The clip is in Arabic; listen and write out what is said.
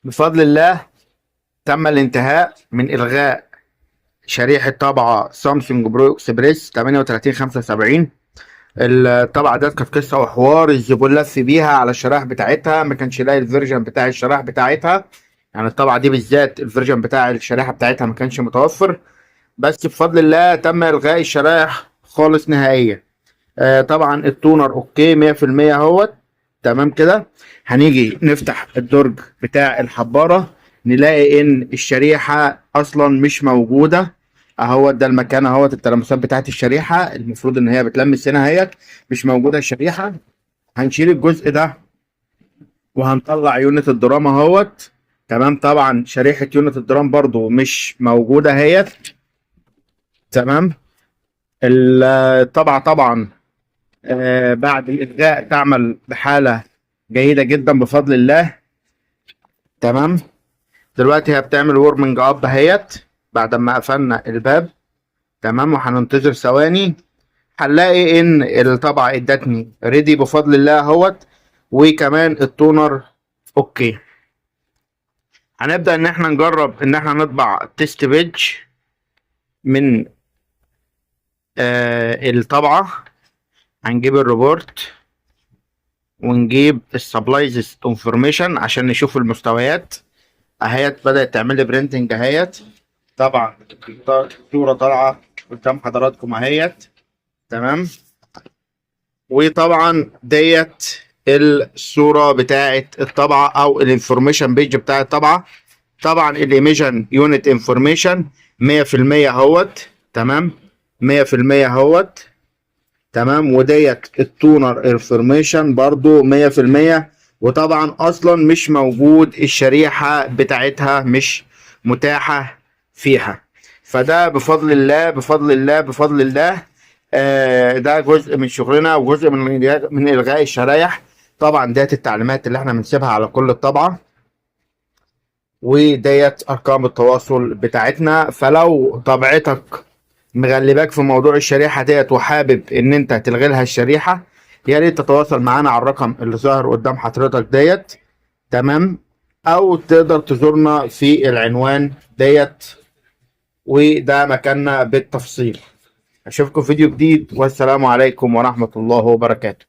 بفضل الله تم الانتهاء من إلغاء شريحة طبعة سامسونج برو اكسبريس 3875. الطبعة ديت كانت قصة وحوار، الزبون لف بيها على الشرائح بتاعتها، ما كانش لاقي الفيرجن بتاع الشرائح بتاعتها. يعني الطبعة دي بالذات الفيرجن بتاع الشريحة بتاعتها ما كانش متوفر، بس بفضل الله تم إلغاء الشرائح خالص نهائيا. طبعا التونر اوكي 100% اهوت. تمام كده. هنيجي نفتح الدرج بتاع الحبارة، نلاقي ان الشريحة اصلا مش موجودة. اهوت ده المكان اهوت، التلامسات بتاعت الشريحة المفروض ان هي بتلمس هنا اهيت، مش موجودة الشريحة. هنشيل الجزء ده وهنطلع يونت الدرام اهوت. تمام. طبعا شريحة يونت الدرام برضو مش موجودة اهيت. تمام. الطبعة طبعا بعد الإلغاء تعمل بحالة جيدة جدا بفضل الله. تمام. دلوقتي هي بتعمل ورمنج اب اهيت بعد ما قفلنا الباب. تمام. وهننتظر ثواني، هنلاقي ان الطبعة ادتني ريدي بفضل الله اهوت، وكمان التونر اوكي. هنبدأ ان احنا نجرب ان احنا نطبع تيست بيج من الطبعة. هنجيب الروبورت ونجيب السبلايز انفورميشن عشان نشوف المستويات اهيت. بدأت تعمل لي برينتنج اهيت. طبعا الصورة طالعة قدام حضراتكم اهيت. تمام. وطبعا ديت الصورة بتاعت الطبعة او الانفورميشن بيج بتاع الطبعة. طبعا الايميجن يونت انفورميشن 100% اهوت. تمام. 100% اهوت. تمام. وديت التونر انفورميشن برضو 100%. وطبعا اصلا مش موجود، الشريحة بتاعتها مش متاحة فيها. فده بفضل الله بفضل الله بفضل الله ده جزء من شغلنا وجزء من الغاء الشرايح. طبعا ديت التعليمات اللي احنا بنسيبها على كل الطبعة، وديت ارقام التواصل بتاعتنا. فلو طبيعتك مغلباك في موضوع الشريحة ديت وحابب ان انت تلغي لها الشريحة، يا ريت تتواصل معانا على الرقم اللي ظاهر قدام حضرتك ديت. تمام. او تقدر تزورنا في العنوان ديت، وده مكاننا بالتفصيل. اشوفكم فيديو جديد، والسلام عليكم ورحمة الله وبركاته.